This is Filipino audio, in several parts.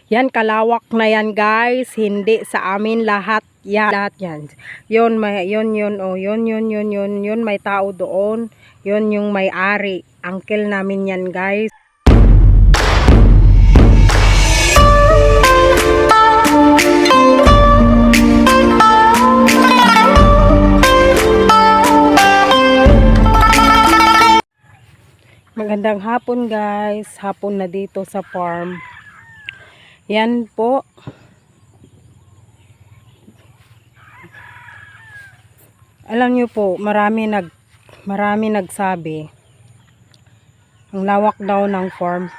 Yan, kalawak na yan guys. Hindi sa amin lahat yan. Lahat yan. Yun, yun, may tao doon. Yun yung may-ari. Uncle namin yan guys. Magandang hapon guys. Hapon na dito sa farm. Yan po. Alam nyo po, marami nagsabi. Ang lawak daw ng farm.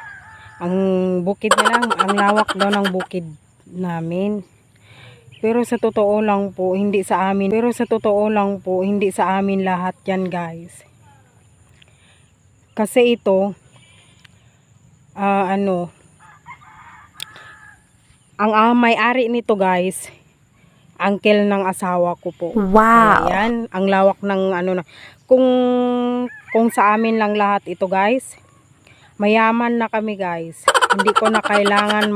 Ang bukid nila, ang lawak daw ng bukid namin. Pero sa totoo lang po, hindi sa amin. Lahat yan guys. Kasi ito, ang may-ari nito guys, uncle ng asawa ko po. Wow. Ayan, ang lawak ng kung sa amin lang lahat ito guys. Mayaman na kami guys. Hindi ko na kailangan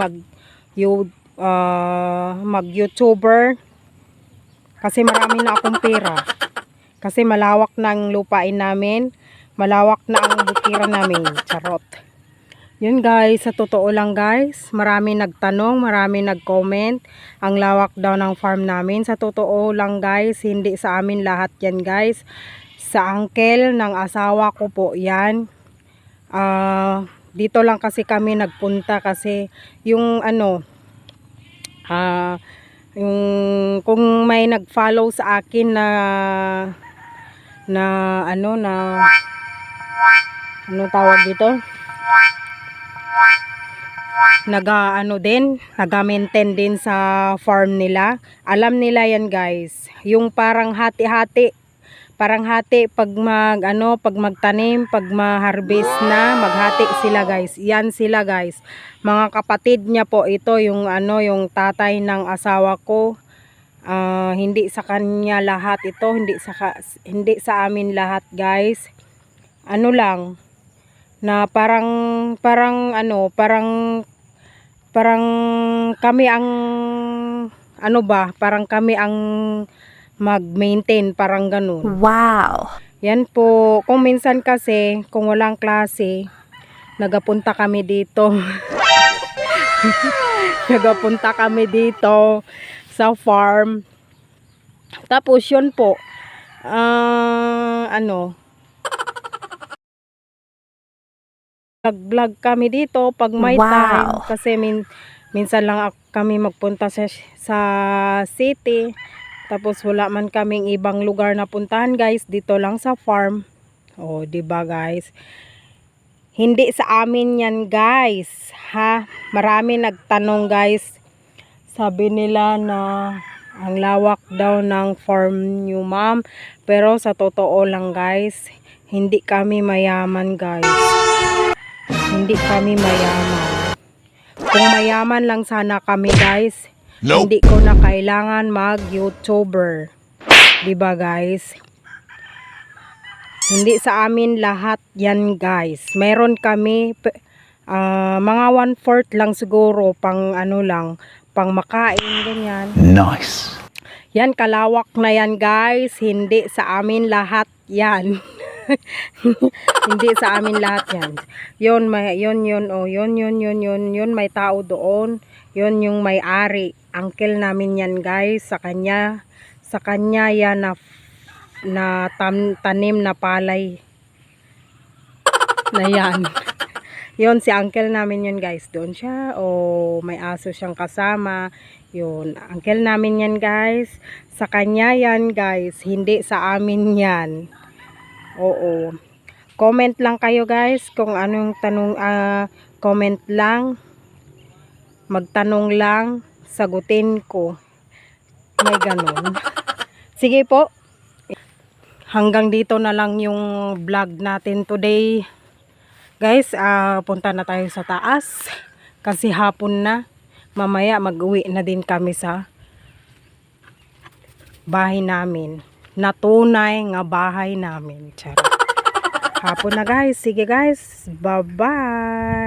mag-YouTuber kasi marami na akong pera. Kasi malawak ng lupain namin. Malawak na ang bukiran namin. Charot. Yun guys, sa totoo lang guys, marami nagtanong, marami nag-comment. Ang lawak daw ng farm namin. Sa totoo lang guys, hindi sa amin lahat yan guys. Sa uncle ng asawa ko po yan. Dito lang kasi kami nagpunta kasi yung yung kung may nag-follow sa akin ano tawag dito? Naga-maintain din sa farm nila. Alam nila yan guys. Yung parang hati-hati pag magtanim, pag ma-harvest na, maghati sila guys. Yan sila guys. Mga kapatid niya po ito, yung tatay ng asawa ko. Hindi sa kanya lahat ito, hindi sa amin lahat guys. Ano lang na parang kami ang parang kami ang mag-maintain, parang ganun. Wow. Yan po, kung minsan kasi kung walang klase, nagapunta kami dito. Nagapunta kami dito sa farm. Tapos yun po, vlog kami dito pag may time kasi minsan lang kami magpunta sa city, tapos wala man kaming ibang lugar na puntahan guys, dito lang sa farm. Diba guys, hindi sa amin yan guys ha. Marami nagtanong guys, sabi nila na ang lawak daw ng farm nyo ma'am, pero sa totoo lang guys, hindi kami mayaman guys. Hindi kami mayaman. Kung mayaman lang sana kami guys, hindi ko na kailangan mag-YouTuber. Diba guys? Hindi sa amin lahat yan guys. Meron kami mga 1/4 lang siguro pang pang makain ganyan. Nice. Yan, kalawak na yan guys. Hindi sa amin lahat yan. Hindi sa amin lahat yan. Yun, may tao doon. Yun yung may-ari. Uncle namin yan guys. Sa kanya yan na tanim na palay. Na yan. Yun, si uncle namin yun guys. Doon siya. May aso siyang kasama. Yun, uncle namin yan guys. Sa kanya yan guys. Hindi sa amin yan. Oo. Comment lang kayo guys kung anong tanong, comment lang. Magtanong lang, sagutin ko. May ganun. Sige po. Hanggang dito na lang yung vlog natin today. Guys, punta na tayo sa taas kasi hapon na. Mamaya mag-uwi na din kami sa bahay namin. Na tunay nga bahay namin. Charot. Hapon na guys. Sige guys. Bye-bye.